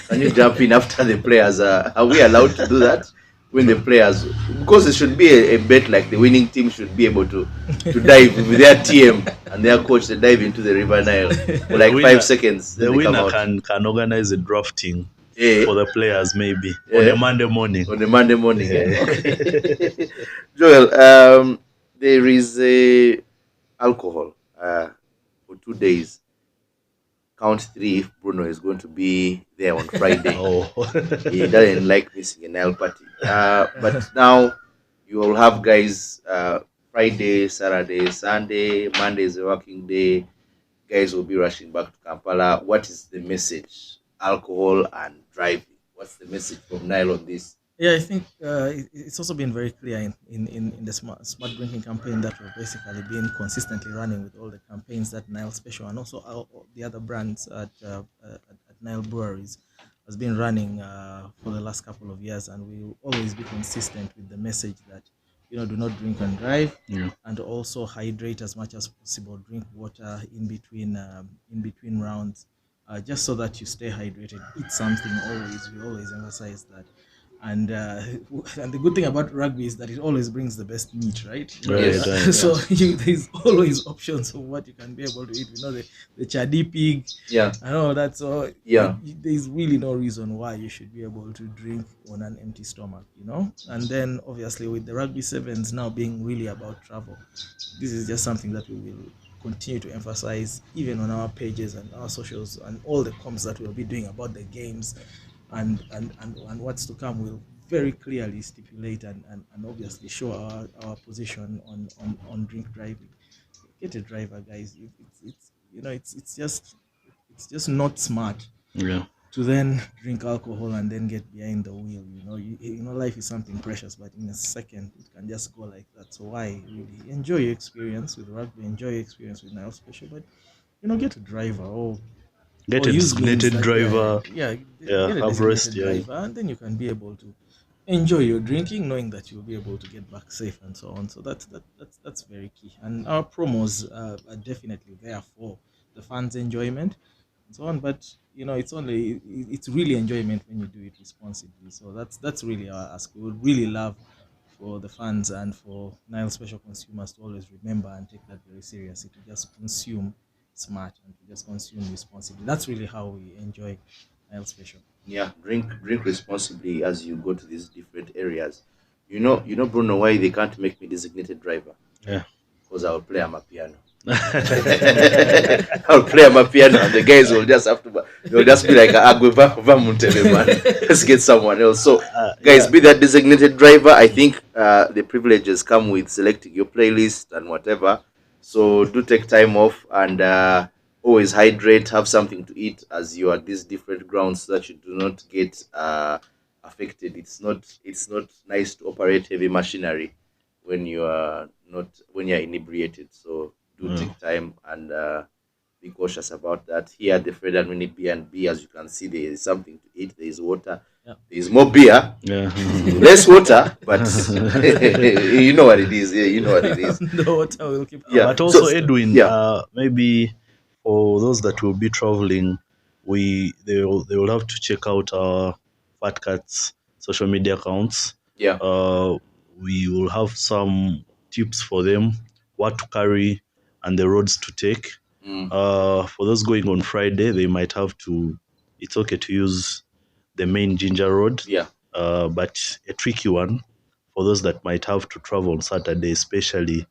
Can you jump in after the players? Are we allowed to do that when the players? Because it should be a bet like the winning team should be able to dive with their TM and their coach. They dive into the River Nile for like 5 seconds.
The winner can organize a drafting for the players maybe on a Monday morning.
On a Monday morning. Okay. Joel, there is alcohol for 2 days. Count 3 if Bruno is going to be there on Friday. He doesn't like missing a Nile party. But now you will have guys Friday, Saturday, Sunday, Monday is a working day. Guys will be rushing back to Kampala. What is the message? Alcohol and driving. What's the message from Nile on this?
Yeah, I think it's also been very clear in the smart drinking campaign that we've basically been consistently running with all the campaigns that Nile Special and also the other brands at Nile Breweries has been running for the last couple of years, and we will always be consistent with the message that do not drink and drive, and also hydrate as much as possible. Drink water in between rounds, just so that you stay hydrated. Eat something always. We always emphasize that. And the good thing about rugby is that it always brings the best meat, right? So there's always options of what you can be able to eat. The chadi pig. I know that's all. There's really no reason why you should be able to drink on an empty stomach, And then obviously with the rugby sevens now being really about travel, this is just something that we will continue to emphasize even on our pages and our socials and all the comms that we'll be doing about the games. And what's to come will very clearly stipulate and obviously show our position on drink driving. Get a driver, guys. It's just not smart to then drink alcohol and then get behind the wheel. Life is something precious, but in a second it can just go like that. So why really enjoy your experience with rugby, enjoy your experience with Nile Special, but get a driver or
get a designated driver.
Get a designated driver, and then you can be able to enjoy your drinking, knowing that you'll be able to get back safe and so on. So that's very key. And our promos are definitely there for the fans' enjoyment and so on. But it's really enjoyment when you do it responsibly. So that's really our ask. We would really love for the fans and for Nile Special consumers to always remember and take that very seriously, to just consume smart and to just consume responsibly. That's really how we enjoy Nile Special.
Drink responsibly as you go to these different areas. Bruno, why they can't make me designated driver? Because I'll play amapiano. I'll play amapiano and the guys will just have to, they'll just be like, let's get someone else. So guys, be that designated driver. I think the privileges come with selecting your playlist and whatever. So do take time off and always hydrate, have something to eat as you are at these different grounds so that you do not get affected. It's not nice to operate heavy machinery when you're inebriated. So do take time and be cautious about that. Here at the Fred and Winnie B&B, as you can see, there is something to eat. There is water. There is more beer. Less water, but you know what it is. Yeah, you know what it is.
The water will keep.
But also, Edwin, maybe for those that will be traveling, they will have to check out our Fat Cats social media accounts. We will have some tips for them, what to carry and the roads to take. For those going on Friday, they might have to. It's okay to use the main Jinja Road, but a tricky one for those that might have to travel on Saturday, especially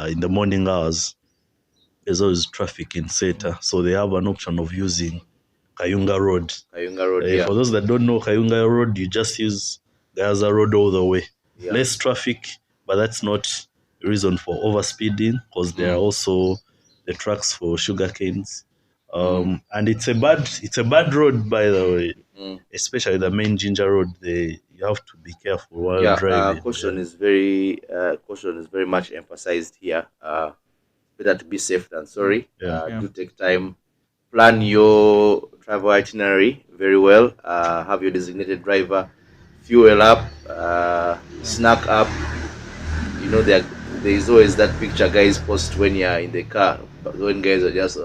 in the morning hours. There's always traffic in Seta, so they have an option of using Kayunga Road. For those that don't know Kayunga Road, you just use the other road all the way. Less traffic, but that's not a reason for overspeeding, because there are also the tracks for sugar canes. And it's a bad road, by the way, especially the main Jinja Road. You have to be careful while driving.
Caution is very much emphasized here. Better to be safe than sorry. Do take time, plan your travel itinerary very well. Have your designated driver, fuel up, snack up, you know, there is always that picture guys post when you're in the car, but when guys are just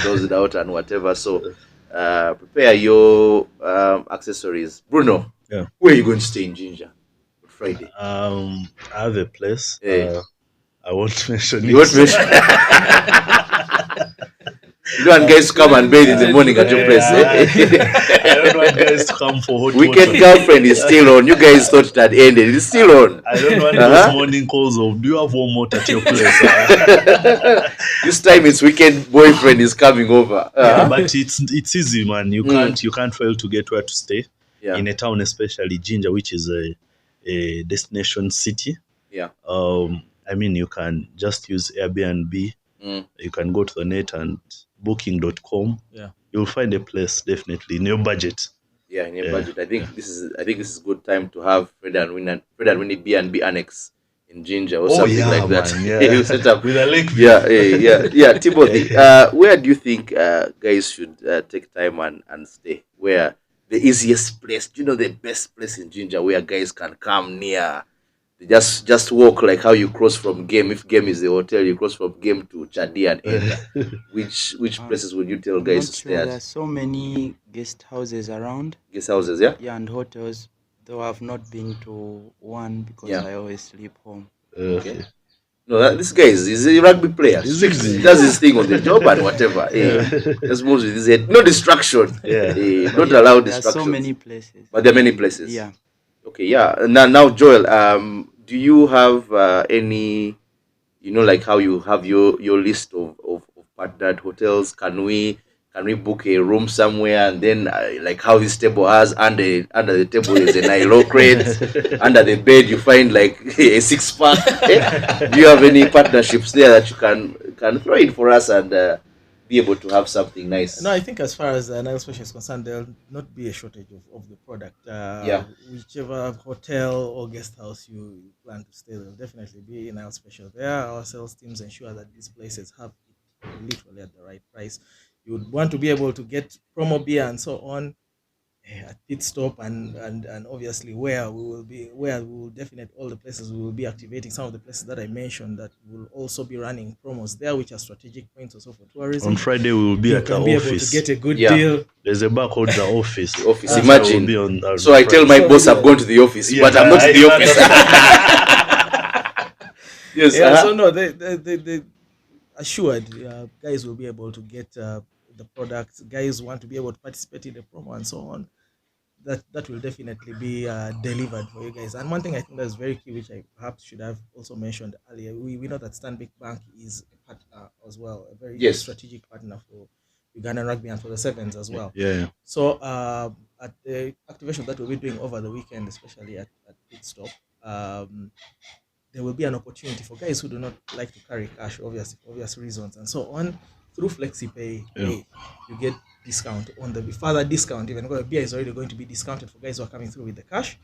dozed out and whatever. So prepare your accessories. Bruno,
Yeah.
where are you going to stay in Jinja Friday?
I have a place.
Hey.
I won't mention
You won't mention. You don't want guys to come and bathe in the morning at your place.
I don't want guys to come for hot
Weekend
water.
girlfriend is still on. You guys thought it had ended. It's still on.
I don't want those morning calls of, do you have warm water at your place?
This time it's weekend boyfriend is coming over.
Yeah, but it's easy, man. You can't fail to get where to stay.
Yeah.
In a town, especially Jinja, which is a destination city.
Yeah.
I mean, you can just use Airbnb. You can go to the net and booking.com.
Yeah.
You'll find a place definitely in your budget.
Yeah, in your budget. I think this is good time to have Fred and Winnie B&B Annex in Jinja or something like that.
Man, yeah.
You set up
With a link.
Yeah. Timothy, where do you think guys should take time and stay? Where the easiest place? Do you know the best place in Jinja where guys can come near? Just walk like how you cross from Game. If Game is the hotel, you cross from Game to Chadi and enter. Which places would you tell guys to stay at?
There are so many guest houses around.
Guest houses, yeah?
Yeah, and hotels. Though I've not been to one because I always sleep home.
Okay. No, this guy is a rugby player. He does his thing on the job and whatever. Just moves with his head. No distraction. Not allowed distractions.
There are so many places.
But there are many places.
Yeah.
Okay, yeah. Now Joel, do you have any, like how you have your list of partnered hotels? Can we book a room somewhere and then like how this table has under the table is a Nile crate, under the bed you find like a 6-pack. Do you have any partnerships there that you can throw in for us and be able to have something nice?
No, I think as far as Nile Special is concerned, there'll not be a shortage of the product. Whichever hotel or guest house you plan to stay, there'll definitely be a Nile Special there. Our sales teams ensure that these places have it literally at the right price. You would want to be able to get promo beer and so on at pit stop and obviously where we will definitely all the places we will be activating. Some of the places that I mentioned that will also be running promos there, which are strategic points also for tourism.
On Friday we will be at the
be
office.
able to get a good deal.
There's a barcode the office.
The office. Imagine. So I tell my
So
boss I've gone to the office, but I'm not in the office. Yes.
So no, they assured guys will be able to get the products. Guys want to be able to participate in the promo and so on. That will definitely be delivered for you guys. And one thing I think that's very key, which I perhaps should have also mentioned earlier, we know that Stanbic Bank is a partner as well, a very strategic partner for Ugandan Rugby and for the Sevens as well.
Yeah.
So at the activation that we'll be doing over the weekend, especially at pit stop, there will be an opportunity for guys who do not like to carry cash, obviously for obvious reasons and so on. Through FlexiPay, you get discount on the further discount. Even though beer is already going to be discounted for guys who are coming through with the cash,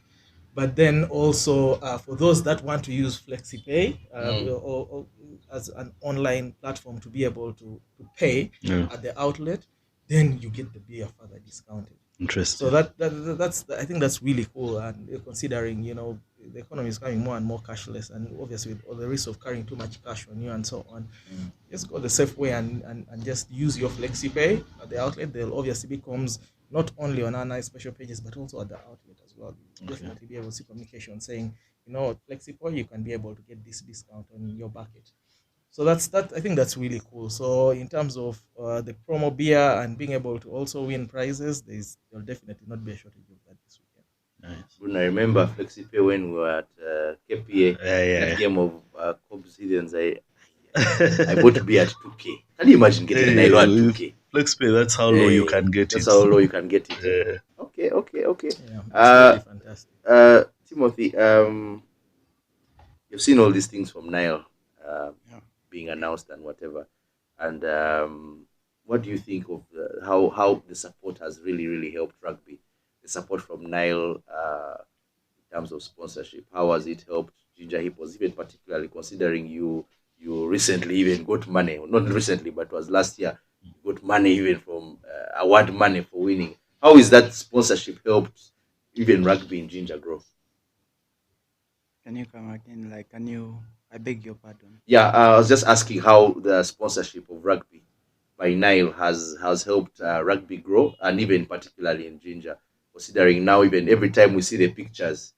but then also for those that want to use FlexiPay or as an online platform to be able to pay at the outlet, then you get the beer further discounted.
Interesting.
So that's I think that's really cool, and considering the economy is becoming more and more cashless, and obviously with all the risk of carrying too much cash on you and so on, just go the safe way and just use your FlexiPay at the outlet. They'll obviously becomes not only on our Nile Special pages but also at the outlet as well. You'll definitely be able to see communication saying, FlexiPay, you can be able to get this discount on your bucket. So that I think that's really cool. So in terms of the promo beer and being able to also win prizes, there'll definitely not be a shortage of that this weekend.
Nice.
When I remember FlexiPay when we were at KPA, that game of Cobs Hidden, I bought beer at 2K. Can you imagine getting a Nile at 2K?
FlexiPay, that's how low you can get it.
That's how low you can get it.
Yeah.
Okay.
Yeah, it's really fantastic.
Timothy, you've seen all these things from Nile being announced and whatever. And what do you think of how the support has really helped rugby? The support from Nile in terms of sponsorship. How has it helped Jinja Hippos, even particularly considering you recently even got money, not recently, but it was last year, you got money even from award money for winning. How is that sponsorship helped even rugby in Jinja grow?
Can you come again? Like, can you? I beg your pardon.
Yeah, I was just asking how the sponsorship of rugby by Nile has helped rugby grow, and even particularly in Jinja, considering now even every time we see the pictures,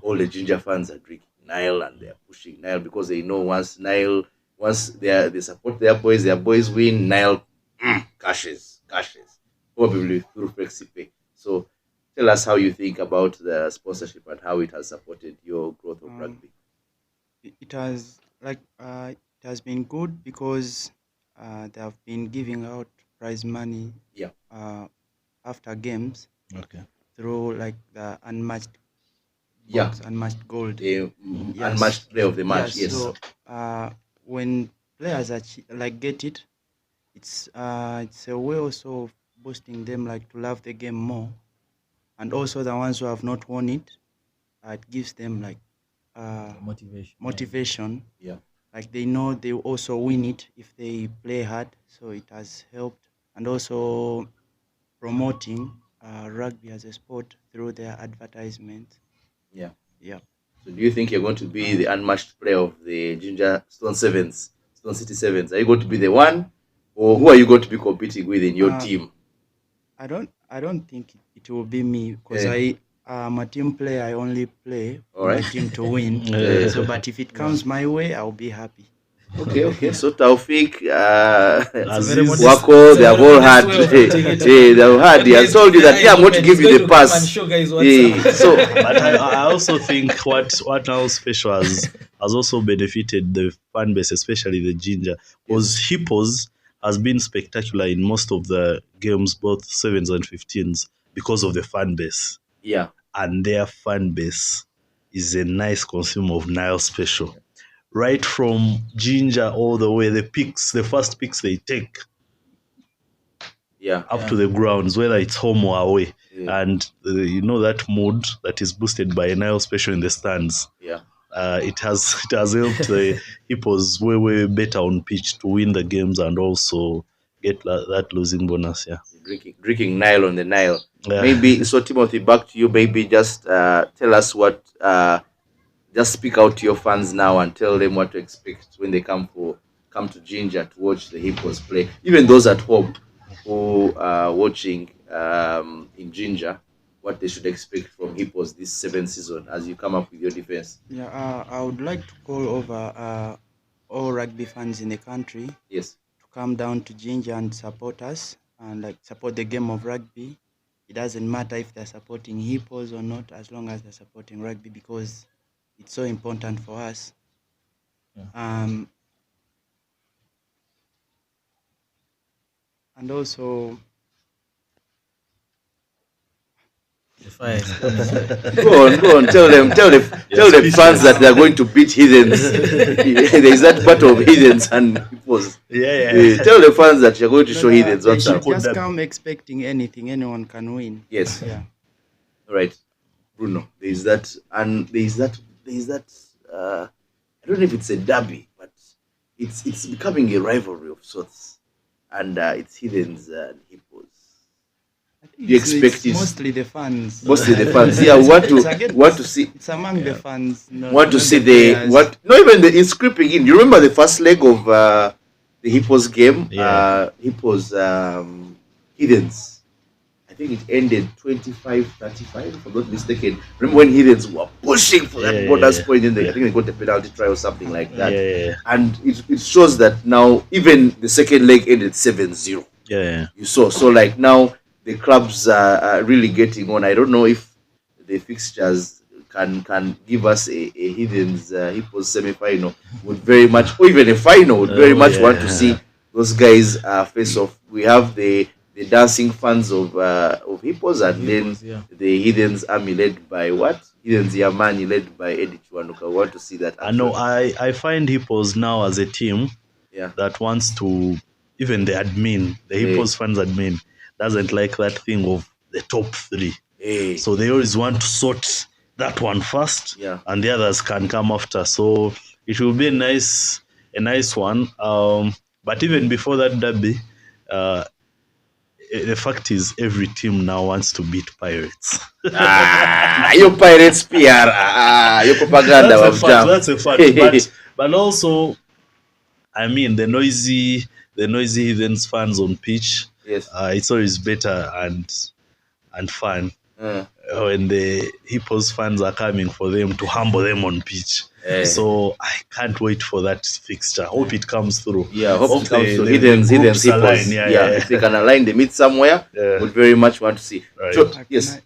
all the Jinja fans are drinking Nile and they're pushing Nile because they know once they support their boys win, Nile cashes, probably through FlexiPay. So tell us how you think about the sponsorship and how it has supported your growth of
Um,
rugby.
it has it has been good because they have been giving out prize money.
Yeah.
After games
Okay.
through like the unmatched
Yeah.
box, unmatched gold.
The
Yes.
unmatched player of the match.
Yes.
Yes.
So when players get it, it's a way also of boosting them like to love the game more, and also the ones who have not won it, it gives them like motivation.
Yeah.
Like they know they will also win it if they play hard. So it has helped, and also promoting rugby as a sport through their advertisements.
Yeah.
Yeah.
So do you think you're going to be the unmatched player of the Jinja Stone City Sevens? Are you going to be the one, or who are you going to be competing with in your team?
I don't think it will be me because
Yeah.
I'm a team player. I only play for
All
my
right.
team to win.
Yeah.
So, but if it comes my way, I'll be happy.
Okay. So Taufik,
Aziz,
Wako, they have all had. They have had. He has told you that I'm going to give you the pass. So,
but I also think what Nile Special has also benefited the fan base, especially the Jinja, because Hippos has been spectacular in most of the games, both 7s and 15s, because of the fan base.
Yeah.
And their fan base is a nice consumer of Nile Special. Right from Jinja all the way, the first picks they take up to the grounds, whether it's home or away.
Yeah.
And that mood that is boosted by Nile Special in the stands.
Yeah.
It has helped the Hippos way better on pitch to win the games and also get that losing bonus. Yeah.
Drinking Nile on the Nile.
Yeah.
Maybe so, Timothy, back to you. Maybe just tell us what. Just speak out to your fans now and tell them what to expect when they come to Jinja to watch the Hippos play. Even those at home who are watching in Jinja, what they should expect from Hippos this 7th season as you come up with your defense.
Yeah, I would like to call over all rugby fans in the country.
Yes.
To come down to Jinja and support us and like support the game of rugby. It doesn't matter if they're supporting Hippos or not, as long as they're supporting rugby, because it's so important for us. Yeah. And also,
go on. Tell the fans that they're going to beat heathens. There is that battle of heathens and Hippos.
Yeah.
Tell the fans that you're going to show heathens what's up.
Just come expecting anything. Anyone can win.
Yes.
Yeah.
All right, Bruno. There is that. I don't know if it's a derby, but it's becoming a rivalry of sorts, and it's heathens and Hippos. You expect
it's mostly the fans.
Yeah, want to see.
It's among the fans.
Want to see not even it's creeping in. You remember the first leg of the Hippos game?
Yeah.
Hippos heathens. I think it ended 25-35, if I'm not mistaken. Remember when heathens were pushing for that bonus point, and I think they got the penalty try or something like that.
Yeah.
And it shows that now even the second leg ended 7-0.
Yeah.
You saw. So like now the clubs are really getting on. I don't know if the fixtures can give us a heathens Hippos semi-final. Would very much, or even a final, would very much want to see those guys face off. We have the dancing fans of Hippos, and then the Heathens Army led by Heathens Yamani led by Eddie Chuanuka. I want to see that.
I know. I find Hippos now as a team that wants to, even the Hippos fans admin doesn't like that thing of the top 3. So they always want to sort that one first, and the others can come after. So it will be a nice one. But even before that derby, the fact is every team now wants to beat Pirates.
Your Pirates PR. Your propaganda.
That's a fact. But also, I mean, the noisy Heathens fans on pitch.
Yes.
It's always better and fun when the Hippos fans are coming for them to humble them on pitch. So I can't wait for that fixture. Hope it comes through.
Yeah, hope it comes through. Hiddens, Hippos. Yeah, if they can align the meet somewhere, would very much want to see.
Right.
So, yes.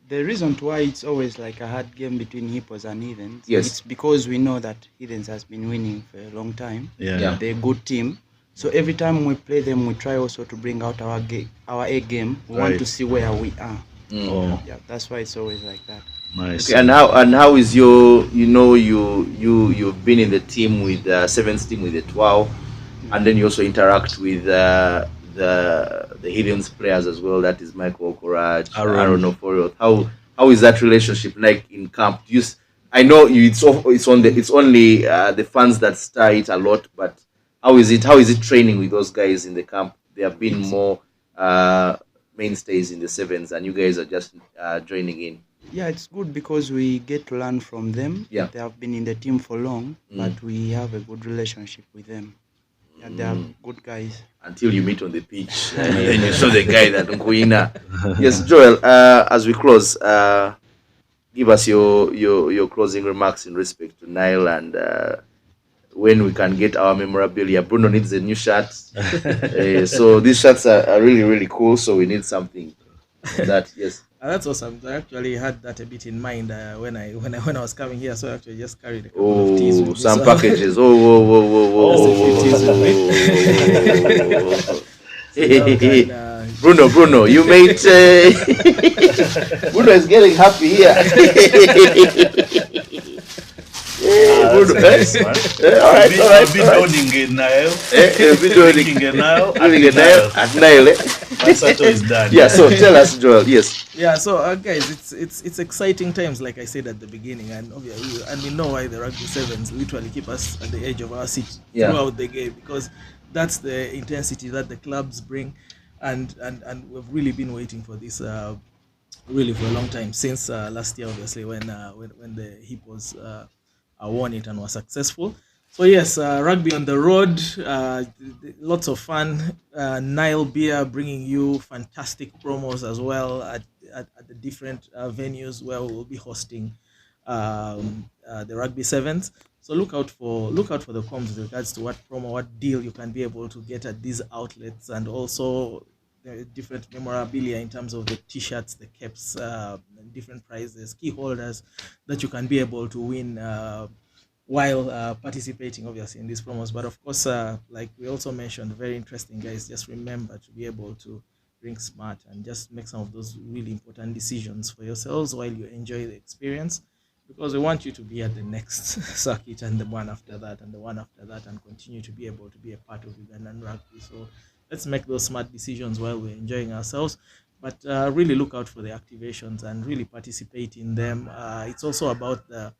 The reason why it's always like a hard game between Hippos and Heathens,
yes,
it's because we know that Heathens has been winning for a long time.
Yeah.
They're a good team. So every time we play them, we try also to bring out our A game. We want to see where we are. Yeah, that's why it's always like that.
Nice.
Okay, and how is your, you've been in the team with the sevens team with the 12, and then you also interact with the Heathens players as well. That is Michael Okoraj, Aaron Oforio. How is that relationship like in camp? I know it's only the fans that star it a lot, but how is it training with those guys in the camp? They have been more mainstays in the sevens, and you guys are just joining in.
Yeah, it's good because we get to learn from them.
Yeah.
They have been in the team for long, but we have a good relationship with them. Yeah, they are good guys.
Until you meet on the pitch, and then you saw the guy that Nkuina. Yes, Joel. As we close, give us your closing remarks in respect to Nile and when we can get our memorabilia. Bruno needs a new shirt, so these shirts are really, really cool. So we need something. That yes.
That's awesome. I actually had that a bit in mind when I was coming here. So I actually just carried a couple of teas with
some
me.
packages. Bruno, you made. Bruno is getting happy here.
Bruno, nice, man.
All right.
Doing it now.
At Nile.
Masato is done.
Yeah, so tell us, Joel. Yes.
Yeah, so guys, it's exciting times, like I said at the beginning, and obviously, and we know why the Rugby Sevens literally keep us at the edge of our seat throughout the game, because that's the intensity that the clubs bring, and we've really been waiting for this really for a long time, since last year, obviously, when the Hippos won it and was successful. So yes, rugby on the road, lots of fun. Nile Beer bringing you fantastic promos as well at the different venues where we will be hosting the Rugby Sevens. So look out for the comms with regards to what promo, what deal you can be able to get at these outlets, and also the different memorabilia in terms of the t-shirts, the caps, different prizes, key holders that you can be able to win while participating obviously in these promos. But of course, like we also mentioned, very interesting, guys, just remember to be able to drink smart and just make some of those really important decisions for yourselves while you enjoy the experience, because we want you to be at the next circuit and the one after that and the one after that, and continue to be able to be a part of Ugandan rugby. So let's make those smart decisions while we're enjoying ourselves, but really look out for the activations and really participate in them. It's also about the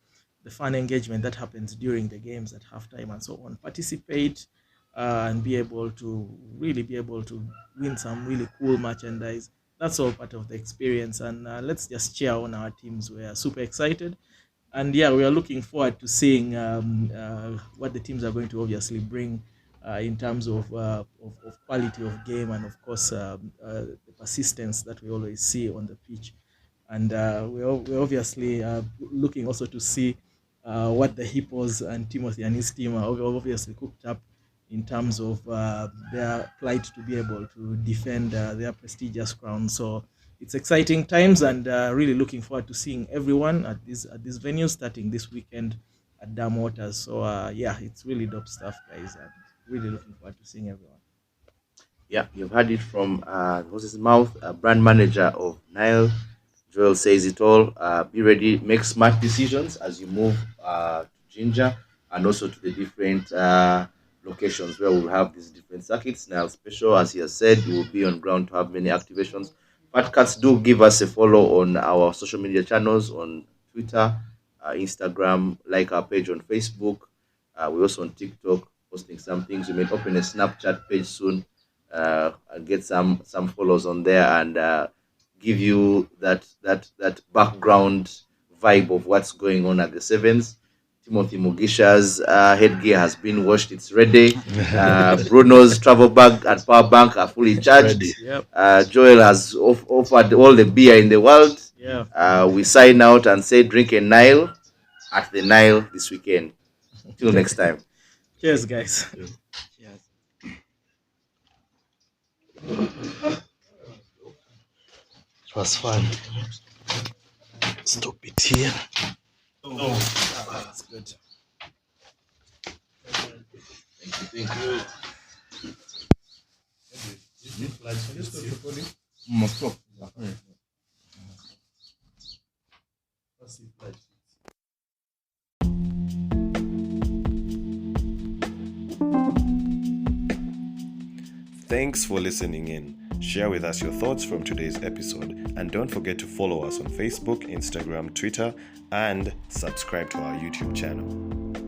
fun engagement that happens during the games at halftime and so on. Participate and be able to win some really cool merchandise. That's all part of the experience, and let's just cheer on our teams. We are super excited, and yeah, we are looking forward to seeing what the teams are going to obviously bring in terms of quality of game, and of course the persistence that we always see on the pitch. And we're obviously looking also to see what the Hippos and Timothy and his team are obviously cooked up in terms of their plight to be able to defend their prestigious crown. So it's exciting times, and really looking forward to seeing everyone at this venue starting this weekend at Dam Waters. So yeah, it's really dope stuff, guys, and really looking forward to seeing everyone.
Yeah, you've heard it from horse's mouth, brand manager of Nile. Joel says it all. Be ready, make smart decisions as you move to Jinja and also to the different locations where we'll have these different circuits. Nile Special, as he has said, we will be on ground to have many activations. Fat Cats, do give us a follow on our social media channels on Twitter, Instagram, like our page on Facebook. We're also on TikTok, posting some things. We may open a Snapchat page soon. get some follows on there, and give you that background vibe of what's going on at the Sevens. Timothy Mugisha's headgear has been washed; it's ready. Bruno's travel bag and power bank are fully charged.
Yep.
Joel has offered all the beer in the world.
Yeah.
We sign out and say drink a Nile at the Nile this weekend. Till next time.
Cheers, guys.
Yes.
It was fun. Stop it here.
That's good.
Thank you.
Thanks for listening in. Share with us your thoughts from today's episode, and don't forget to follow us on Facebook, Instagram, Twitter, and subscribe to our YouTube channel.